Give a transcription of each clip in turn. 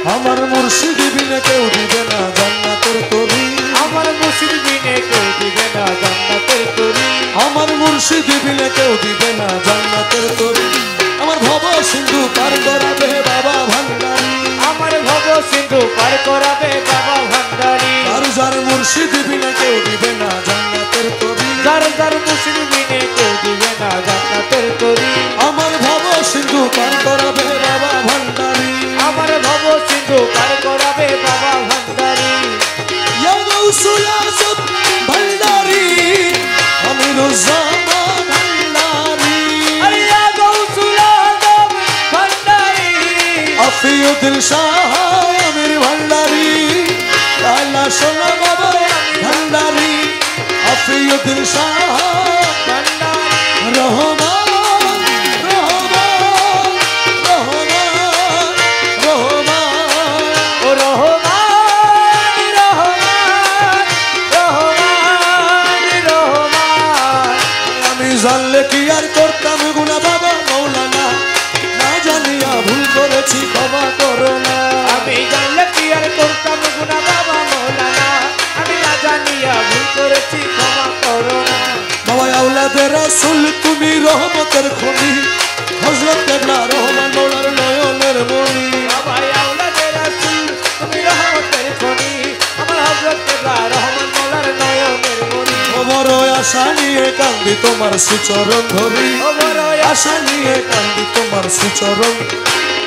আমার মুর্শিদ বিনে কেউ দিবে না জান্নাতের তরি আমার মুর্শিদ বিনে কেউ দিবে না জান্নাতের তরি আমার মুর্শিদ বিনে কেউ দিবে না জান্নাতের তরি আমার ভব সিন্ধু পার করাবে বাবা ভান্ডারী আমার ভব সিন্ধু পার করাবে বাবা ভান্ডারী যার যার মুর্শিদ বিনে কেউ দিবে না জান্নাতের তরি যার যার মুর্শিদ বিনে কেউ দিবে না জান্নাতের তরি আমার ভব সিন্ধু পার করাবে বাবা ভান্ডারী আমার ভব সিন্ধু পার করাবে বাবা ভান্ডারী ইয়া গাউসুল আজম ভান্ডারী আমিরুজ্জামান ভান্ডারী আরে ইয়া গাউসুল আজম ভান্ডারী আফিউদ্দিন শাহ আমির ভান্ডারী লালা সোনা বাবা ভান্ডারী আফিউদ্দিন শাহ ভান্ডারী রহমান রহমান রহমান রহমান ও রহমান রহমান রহমান রহমান আমি জানলে কি আর করতাম গুনাহ বাবা মৌলানা না জানিয়া ভুল করেছি ক্ষমা করো না আমি জানলে কি আর করতাম গুনাহ বাবা মৌলানা আমি না জানিয়া ভুল করেছি ক্ষমা করো না বাবা আওলাদে রাসূল তুমি রহমতের খনি হযরত কেবলা রহমান মৌলার নয়নের মনি বাবা আওলাদে রাসূল তুমি রহমতের খনি আমার হযরত কেবলা রহমান মৌলার নয়নের মনি ও বড় আশা নিয়ে কান্দি তোমার শ্রীচরণ ধরি ও বড় আশা নিয়ে কান্দি তোমার শ্রীচরণ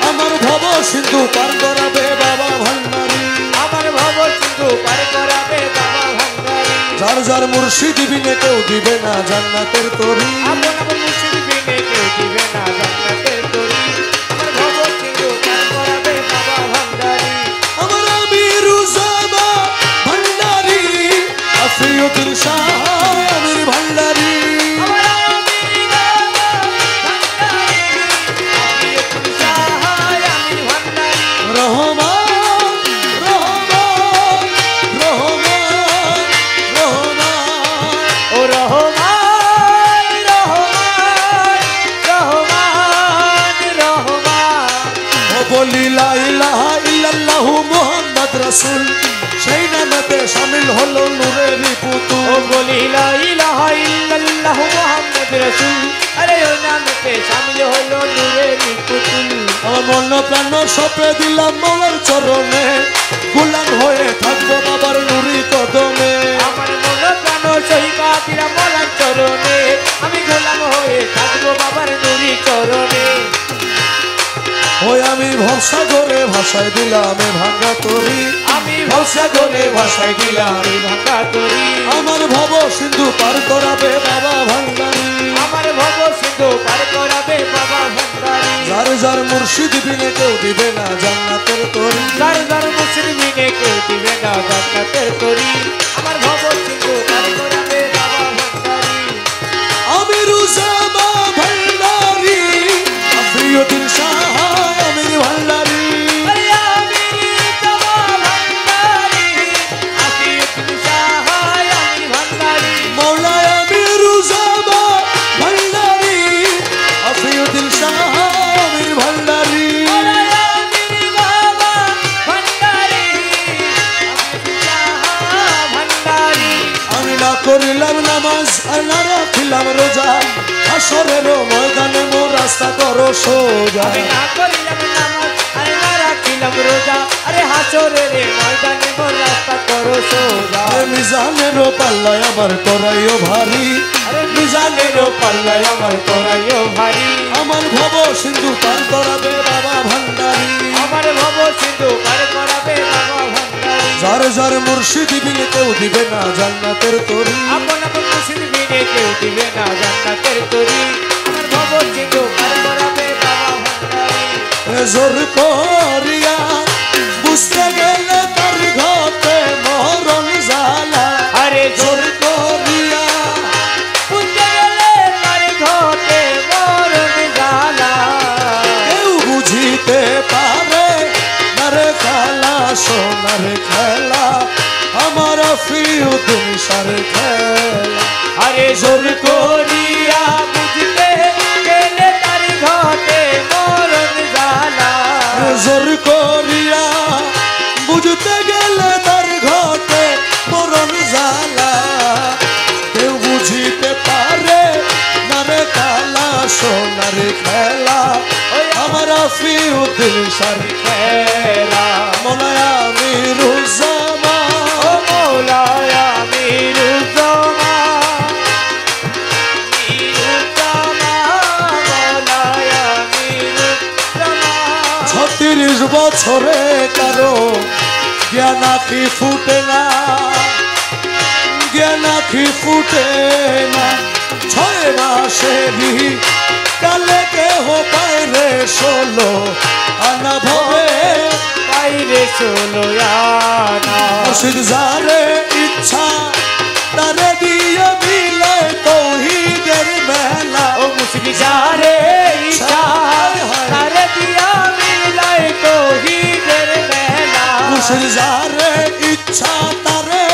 আমার ভব সিন্ধু পার করাবে বাবা ভান্ডারী আমার ভব সিন্ধু পার করাবে বাবা ভান্ডারী যার যার মুর্শিদ বিনে কেউ দিবে না জান্নাতের তরি আপন আপন মুর্শিদ বিনে কেউ দিবে না জান্নাতের তরি আমার ভব সিন্ধু পার করাবে বাবা ভান্ডারী আমার আমিরুজ্জামান ভান্ডারী আফিউদ্দিন শাহ আমির ভান্ডারী আমার আমির বাবা ভান্ডারী আফিউদ্দিন শাহ আমির ভান্ডারী রহমান রহমান রহমান রহমান ও রহমান রহমান রহমান রহমান ও বলি লা ইলাহা ইল্লাল্লাহু মুহাম্মদ রাসূল সেই নামেতে শামিল হলো নূরের পুতুল ও বলি লা ইলাহা ইল্লাল্লাহ মুহাম্মদ রাসূল আরে ওই নামেতে শামিল হলো নূরের পুতুল আমার মন প্রাণ সপে দিলাম মৌলার চরণে গোলাম হয়ে থাকবো বাবার নুরি কদমে আমার মন প্রাণ সহিবা দিলা মলার চরণে আমি গোলাম হয়ে থাকবো বাবার নুরি চরণে ওই আমি ভরসা করে ভাষায় দিলাম এ ভাঙা তরি আমি ভরসা করে ভাষায় দিলাম এই ভাঙা তরি আমার ভব সিন্ধু পার করাবে বাবা ভান্ডারী আমার ভব সিন্ধু পার করাবে বাবা ভান্ডারী যার যার মুর্শিদ বিনে কেউ দিবে না জান্নাতের তরি যার যার মুসলিমিনে কেউ দিবে না জান্নাতের তরি আমার ভব সিন্ধু পার করাবে বাবা ভান্ডারী আমিরুজ্জামান ভান্ডারী আফিউদ্দিন শাহ আমির ভান্ডারী আরে আমির বাবা ভান্ডারী আফিউদ্দিন শাহ আমির ভান্ডারী মৌলা আমিরুজ্জামান ভান্ডারী আফিউদ্দিন শাহ আমির ভান্ডারী আরে আমির বাবা ভান্ডারী আফিউদ্দিন শাহ ভান্ডারী আমি না করিলাম নামাজ আর না রাখিলাম রোজা আসরের ময়দানে মোর রাস্তা করো সোজা আমি না করিলাম নামাজ আরে না রাখিলাম রোজা আরে হাসরের ময়দানে মোর রাস্তা করো সোজা আরে মিজানের পাল্লায় আমার করাইও ভারী আরে মিজানের পাল্লায় আমার করাইও ভারী আমার ভব সিন্ধু পার করাবে বাবা ভান্ডারী আমার ভব সিন্ধু পার করাবে বাবা ভান্ডারী যার যার মুর্শিদ বিনে কেউ দিবে না জান্নাতের তরি আপন আপন মুর্শিদ বিনে কেউ দিবে না জান্নাতের তরি আমার ভব সিন্ধু পার করাবে বাবা ভান্ডারী জোর করিয়া বুঝতে গেলে তার ঘটে মরণ জ্বালা আরে জোর করিয়া বুঝতে গেলে তার ঘটে মরণ জ্বালা কেউ বুঝিতে পারে না রে খেলা সোনার খেলা আমার আফিউদ্দিন শাহর খেলা আরে জোর করিয়া বুঝতে গেলে তার ঘটে মরণ জ্বালা জোর করিয়া সোনার খেলা আমার আফিউদ্দিন শাহ খেলা মৌলায় আমিরুজ্জামান ও মৌলায় আমিরুজ্জামান মৌলায় আমিরুজ্জামান 36 বছরে কারো জ্ঞান আঁখি ফুটে না জ্ঞান আঁখি ফুটে না 6 মাসেরই কালে কেহ পায়রে 16 আনা ভবে বাইরে চলো আনা মুর্শিদ যারে ইচ্ছা তারে দিয়ে মিলে তৌহিদের মেলা ও মুসলিম যারে ইচ্ছা তারে দিয়া মিলাই তৌহিদের মেলা মুর্শিদ যারে ইচ্ছা তারে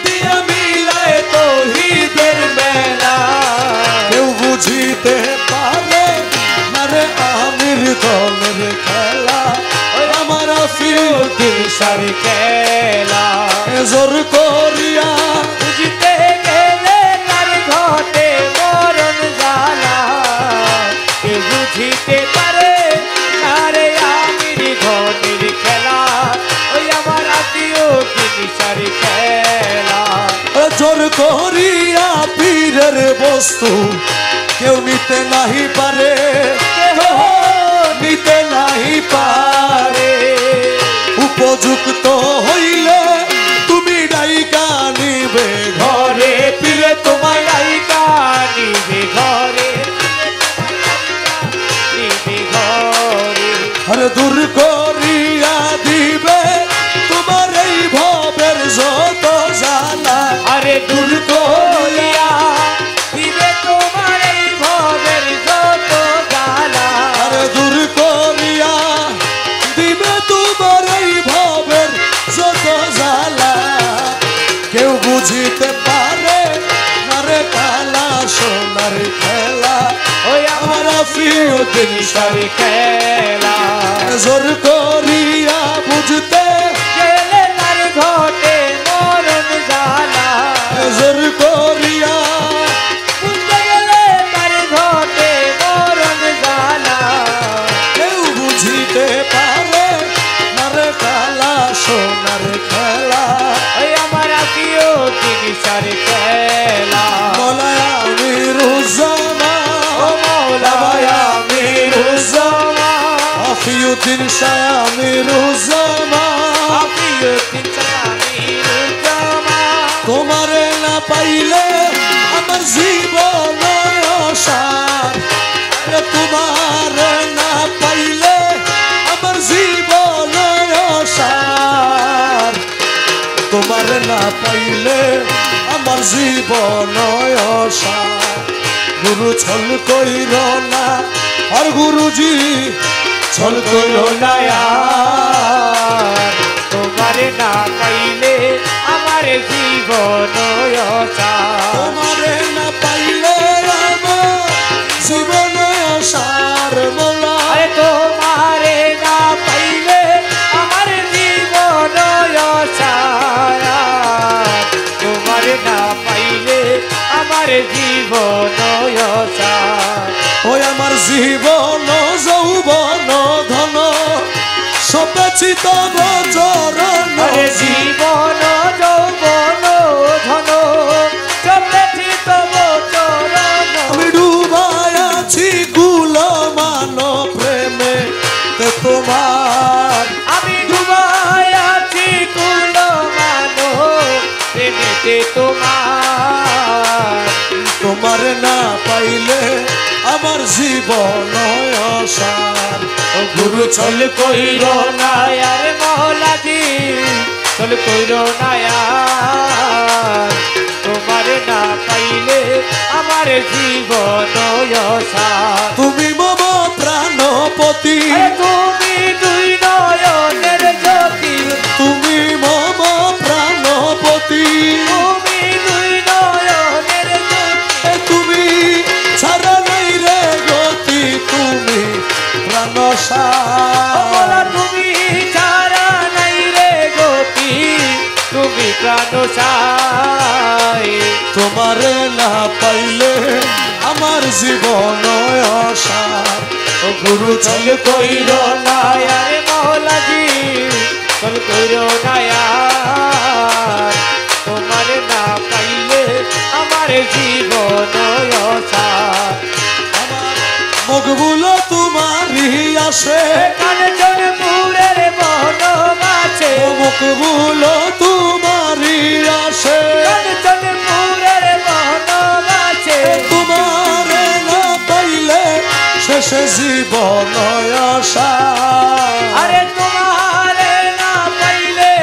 দিয়ে মিলে তৌহিদের মেলা কেউ বুঝিতে পারে না রে আমির দলের খেলা আমার আফিউদ্দিন শাহ খেলা জোর করিয়া বুঝতে গেলে তার ঘটে মরণ জ্বালা কে বুঝিতে পারে আরে আমির ঘটের খেলা ওই আমার আত্মীয় জিনিসার খেলা জোর করিয়া পীরের বস্তু কেউ নিতে নাহি পারে কেহ নিতে নাহি পারে উপযুক্ত হইলে তুমি ডাইকা নিবে ঘরে ফিরে তোমায় আইকা নিবে ঘরে নিবে ঘরে আরে দূর করিয়া দিবে তোমার এই ভবের যত জ্বালা আরে দূর করিয়া দিবে তোমার এই ভবের যত জ্বালা আরে দূর করিয়া দিবে তোমার এই ভবের যত জ্বালা কেউ বুঝিতে পারে না রে কালা সোনার খেলা ওই আমার আফিউদ্দিন শাহ খেলা জোর করিয়া বুঝতে গেলে তার ঘটে মরণ জ্বালা জোর করিয়া বুঝতে গেলে তার ঘটে মরণ জ্বালা কেউ বুঝিতে পারে না রে কালা সোনার খেলা ওই আমার আত্মীয় জিনিসার খেলা মৌলায় আমিরুজ্জামান ও মৌলায় আমিরুজ্জামান আফিউদ্দিন শাহ আমিরুজ্জামান আফিউদ্দিন শাহ আমিরুজ্জামান তোমারে না পাইলে আমার জীবন অসার তোমারে না পাইলে আমার জীবন অসার তোমারে না পাইলে আমার জীবন অসার গুরু ছল কইর না আর গুরুজি ছল কইর না তোমারে না পাইলে আমার জীবন তোমারে না পাইলে আমার জীবন অসার মোলা আরে তোমারে না পাইলে আমার জীবন তোমারে না পাইলে আমার জীবন ওই আমার জীবন যৌবন ধন সপেছি তব চরণ আরে জীবন যৌবন ধন চলেছি তব চরণ আমি ডুবাই আছি গুলমান প্রেমে তে তোমার আমি ডুবাই আছি কুল মানো প্রেমেতে তোমার তোমার না পাইলে আমার জীবন অসার ও গুরু চল কইর না আর মহলাজি চল কইর না আর তোমার না পাইলে আমার জীবন তুমি মম প্রাণপতি তুমি দুই নয়নের জ্যোতি তুমি মম প্রাণপতি তুমি দুই নয়নের জ্যোতি তুমি ছাড়া নাই রে গতি তুমি প্রাণসার তুমি ছাড়া নাই রে গতি তুমি প্রাণ চাই তোমারে না পাইলে আমার জীবন অসার ও গুরু চল কইর না আরে মৌলাজি চল কইরো না আর তোমার না পাইলে আমার জীবন অসার আমার মকবুল তোমারই আসে কাঞ্চনপুরের বন গাছে ও মকবুল তোমারই আসে কাঞ্চনপুরের বন গাছে তোমারে না পাইলে শেষে জীবন অসার আরে তোমারে না পাইলে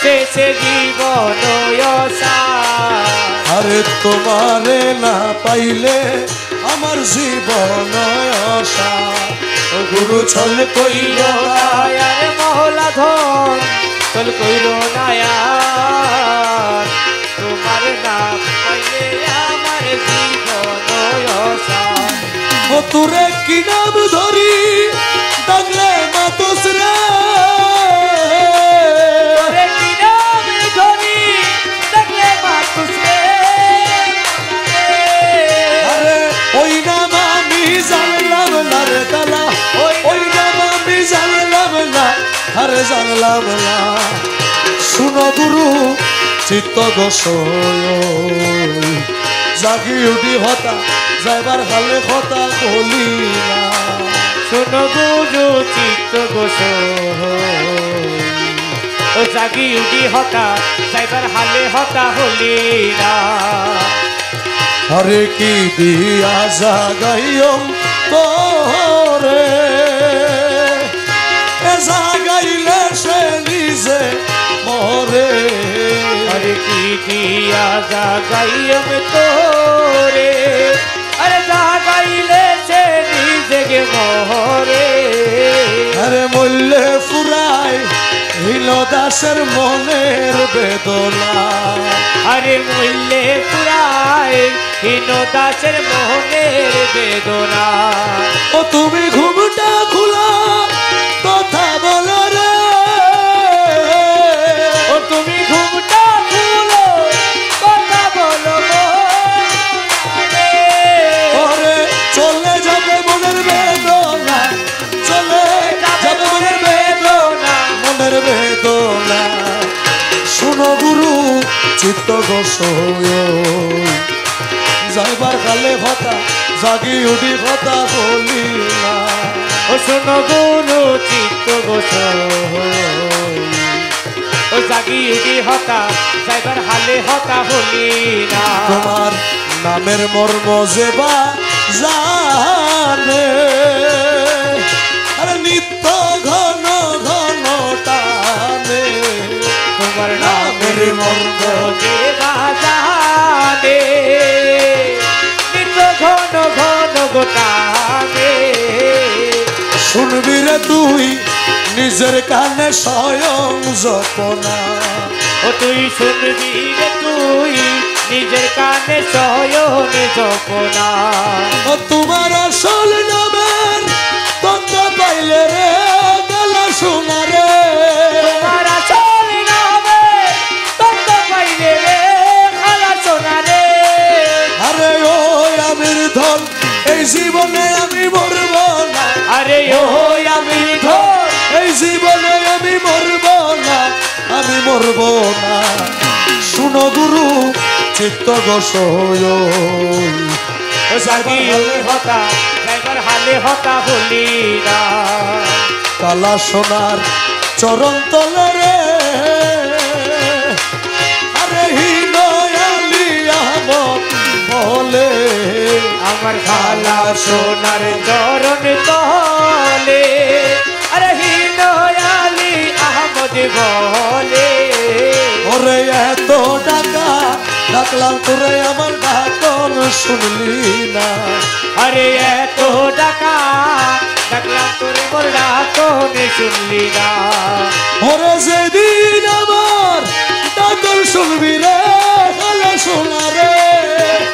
শেষে জীবন অসার আরে তোমারে না পাইলে আমার জীবন অসার ও গুরু চল কইল আরে মহলা ধন চল কইরো না আর তোমার না পাইলে আমার জীবন অসার ও তোরে কি নাম ধরি ডাকলে মাতুস রে তোরে কি নাম ধরি ডাকলে মাতুস রে আরে ওই নাম আমি জানলাম না রে তালা ওই নাম আমি জানলাম না আরে জানলাম না শুনো গুরু চিত্ত গোসই জাগি উঠি হতা যাইবার হালে হতা বলি না শোনো গুরু চিত্ত গোস ও জাগি উঠি হতা যাইবার হালে হতা হলি না হরে কি দিয়া জাগাইম তোরে এ জাগাইলে সে নিজে মরে আরে কি দিয়া জাগাইম তোরে আরে জাগাইলে সে নিজে গে মরে আরে মূল্যে ফুরাই হীন দাসের মনের বেদনা আরে মূল্যে পুরায় হীন দাসের মোহনের বেদনা ও তুমি ঘুমটা খুলা কথা বলো রে ও তুমি ঘুমটা খুলো কথা বলো ওরে চলে যাবে মনের বেদনা চলে যাবে মনের বেদনা মনের বেদনা শুনো গুরু চিত্ত গোসই যাইবার কালে হতা জাগি উঠি কথা বলি না ও শোনো গুরু চিত্ত গোস ও জাগি উঠি হতা যাইবার হালে হতা হলি না তোমার নামের মর্ম যেবা জানে আরে নিত্য ঘন ঘন টানে তোমার নামের মর্ম যে বাজানে নিত ঘন ঘন গোটাবে শুনবি রে তুই নিজের কানে স্বয়ং জপনা ও তুই শুনবি রে তুই নিজের কানে সয়নে জপনা ও তোমার আসল নামের তত্ত্ব পাইলে রে গলা শোনা রে তোমার আসল নামে তত্ত্ব পাইলে রে খালা সোনা রে আরে ও আমির ধন এই জীবনে আমি মরব না আরে ও আমি ধর এই জীবনে আমি মরব না আমি মরব না শুনো গুরু চিত্ত গোসই জাগি হতা যাইবার হালে হতা হলি না কালা সোনার চরণ তলে রে আরে হিনয়ালি আহমদ বলে আমার খালা সোনার চরণ তলে আরে হিনয়ালি আহমদ বলে ওরে এত টাকা ডাকলাম তোরে আমার ডাকন শুনলি না আরে এত টাকা ডাকলাম তোরে মোর ডাকনে শুনলি না ওরে যেদিন আমার ডাকন শুনবি রে কালা সোনা রে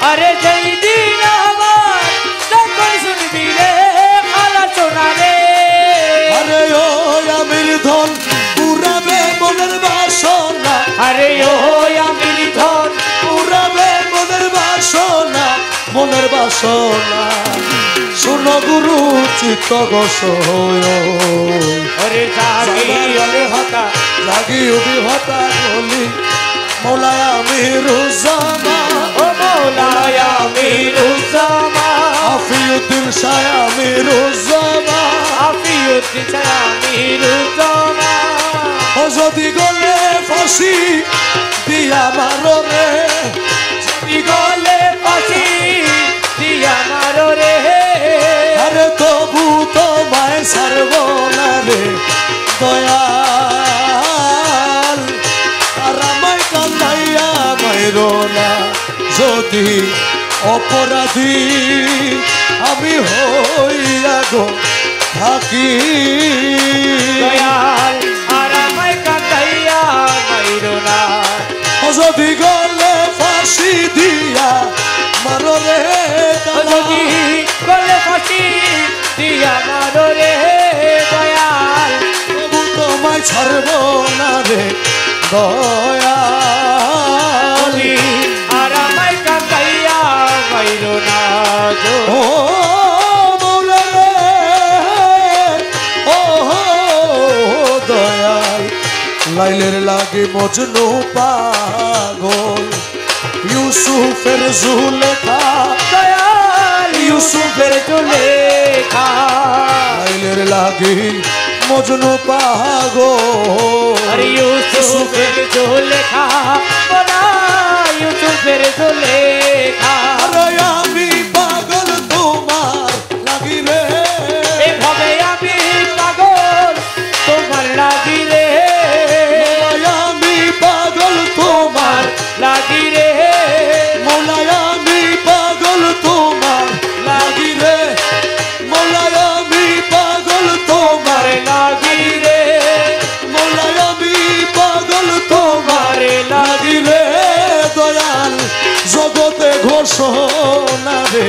আরে যেই দিন আমার ডাকন শুনবি রে খালা সোনা রে আরে ও আমির ধন পুরাবে মনের বাসনা আরে ও আমির ধন পুরাবে মনের বাসনা মনের বাসনা শুনো গুরু চিত্ত গোসয় ওরে জাগি হতা লাগি উঠি হতা বলি মৌলায় আমিরুজ্জামা ও মৌলায় আমিরুজ্জামা আফিউদ্দিন শাহ আমিরুজ্জামা আফিউদ্দিন শাহ আমিরুজ্জামা ও যদি গলে ফাঁসি দিয়া মারো রে যদি গলে ফাঁসি দিয়া মারো রে আরে তবু তোমায় ছাড়ব না রে দয়াল আর আমায় কান্দাইয়া মাইরো না যদি অপরাধী আমি হইয়া গো থাকি দয়াল আর আমায় কাঁদাইয়া মাইরো না যদি গলে ফাঁসি দিয়া মারো রে যদি গলে ফাঁসি দিয়া মারো রে দয়াল তবু তোমায় ছাড়ব না রে দয়াল আর আমায় কাঁদাইয়া মাইরো না ও মৌলা রে ও দয়াল লাইলের লাগে মজনু পাগল ইউসুফের জুলেখা দয়াল ইউসুফের জুলেখা লাইলের লাগে মজনু পাগল আরে ইউসুফের জুলেখা বলা ইউসুফের জুলেখা আরে আমি পাগল তোমার লাগি রে এভাবে আমি পাগল তোমার লাগি রে আমি পাগল তোমার লাগি রে মৌলায় আমি পাগল তোমার লাগি রে মৌলায় আমি পাগল তোমার লাগি রে মৌলায় আমি পাগল তোমার লাগি রে দয়াল জগতে ঘোষণা রে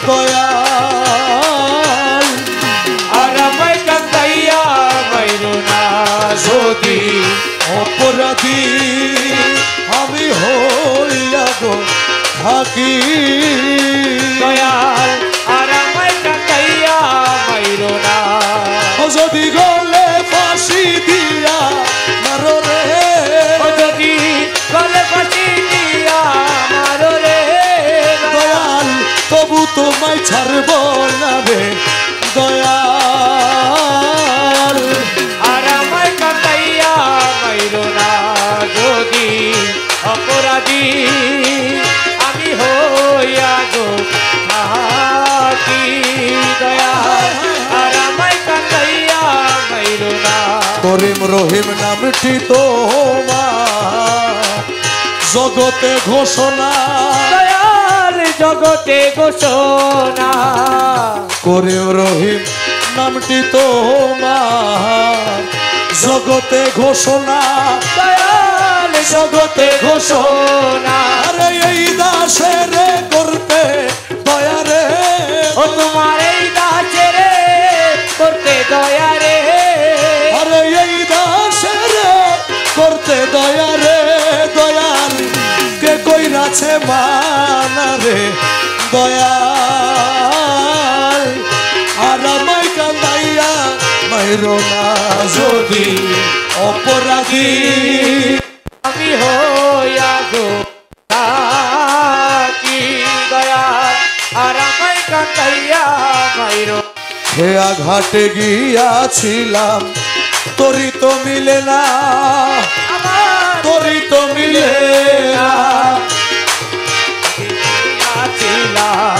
দয়াল আর আমায় কাঁদাইয়া মাইরো না যদি অপরাধী আমি হইয়া গো থাকি দয়াল আর আমায় কাঁদাইয়া মাইরো না যদি গলে ফাঁসি দিয়া মারো রে ও যদি গলে ফাঁসি দিয়া মারো রে দয়াল তবু তোমায় ছাড়ব না রে দয়াল আর আমায় কাঁদাইয়া মাইরো না যদি অপরাধী আমি হইয়া গো থাকি দয়াল আর আমায় কাঁদাইয়া মাইরো না করিম রহিম নামটি তোমার জগতে ঘোষণা দয়াল জগতে ঘোষণা করিম রহিম নামটি তোমার জগতে ঘোষণা দয়াল জগতে ঘোষণা আরে এই দাসের করতে দয়া রে ও তোমার এই দাসের করতে দয়া রে আরে এই দাসের করতে দয়া রে দয়াল কে কইরাছে মানা রে দয়াল আর আমায় কান্দাইয়া মাইরো না যদি অপরাধী আমি হইয়া গো থাকি দয়াল আর আমায় কাঁদাইয়া মাইরো খেয়া ঘাটে গিয়াছিলাম তোরি তো মিলে না আমার তোরি তো মিলে না ছিলাম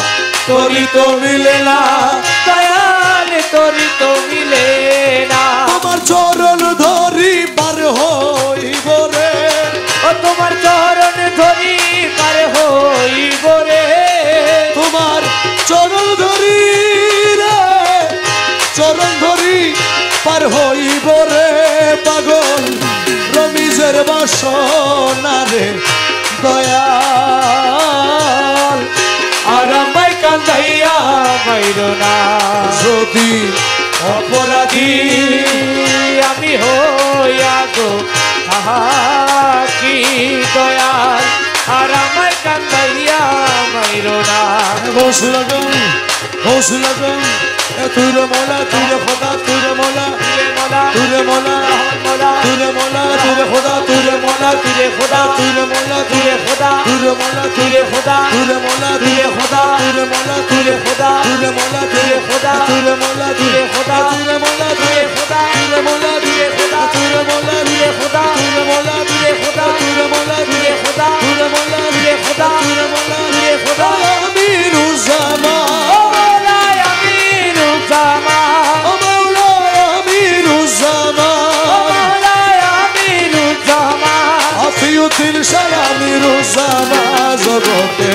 তোরি তো মিলে না দয়াল তোরি তো মিলে না তোমার চরণ ধরি পার হইব রে ও তোমার চরণ ধরি পার হইব রে তোমার চরণ ধরি রে চরণ ধরি পার হইব রে পাগল রমিজের বাসনা রে দয়াল আর আমায় কাঁদাইয়া মাইরো না যদি অপরাধী আমি হইয়া গো থাকি দয়াল আর আমায় কান্দাইয়া মাইরো না ঘোষ লাগন তুরে মোলা তুরে খোদা তুরে মোলা তুরে মোলা তুরে মোলা তুরে খোদা তুরে মোলা তুরে খোদা তুরে মোলা তুরে খোদা তুরে মোলা তুরে খোদা তুরে মোলা তুরে খোদা তুরে মোলা তুরে খোদা তুরে মোলা তুরে খোদা তুরে মোলা তুরে খোদা তুরে মোলা তুরে খোদা তুরে মোলা তুরে খোদা তুরে মোলা তুরে খোদা তুরে মোলা তুরে খোদা তুরে মোলা তুরে খোদা তুরে মোলা তুরে খোদা তুরে মোলা তুরে খোদা আমিরুজ্জামান ও মওলায় আমিরুজ্জামান ও মাওলায় আমিরুজ্জামান ও মওলায় আমিরুজ্জামান আফিয়ুদ্দিন শাহ আমিরুজ্জামান জগতে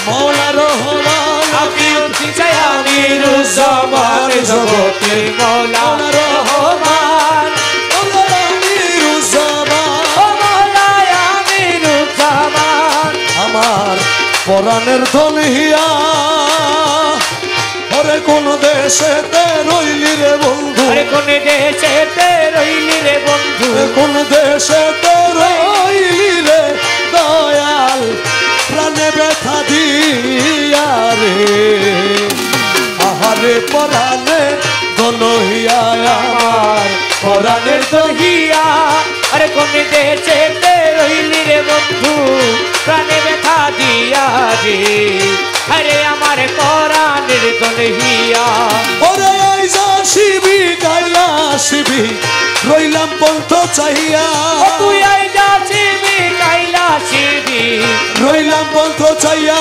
মওলা রহমান আফিয়ুদ্দিন শাহ আমিরুজ্জামান জগতের মওলা রহমান মওলা আমিরুজ্জামান ও মওলায় আমিরুজ্জামান আমার পরাণের ধনিয়া ওরে কোন দেশেতে রইলি রে বন্ধু আরে কোন দেশেতে রইলি রে বন্ধু কোন দেশেতে রইলি রে দয়াল প্রাণে ব্যথা দিয়া রে আহারে পরাণে ধনহিয়া আমার পরাণের দহিয়া আরে কোন দেশেতে রইলি রে বন্ধু প্রাণে ব্যথা দিয়া রে আরে আমার পরাণের দহিয়া ওরে আইজা শিবি কাইলা শিবি রইলাম পন্থ চাহিয়া ও তুই আই যাচ্ছিবি কাইলাসিবি রইলাম পন্থ চাইয়া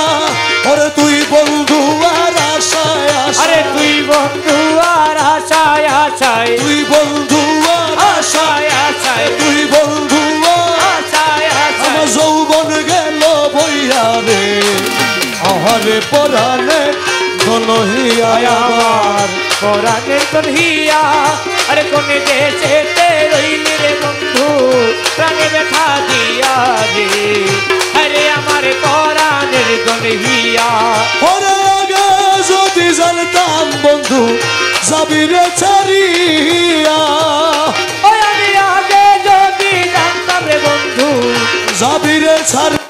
ওরে তুই বন্ধু আর আশায় আরে আশায় তুই বন্ধু আর আশায় আশায় তুই বন্ধু আর আশায় আশায় আশায় তুই বন্ধু আর আশায় আমার আশায় যৌবন গেল বইয়া রে আহারে পরাণে ধনহিয়া আমার পরাণের দহিয়া আরে কোন দেশেতে রইলি রে বন্ধু প্রাণে ব্যথা দিয়া রে আরে আমার পরাণের দহিয়া ওরে আগে যদি জানতাম বন্ধু যাবি রে ছাড়িয়া ওই আমি আগে যদি জানতাম রে বন্ধু যাবি রে ছাড়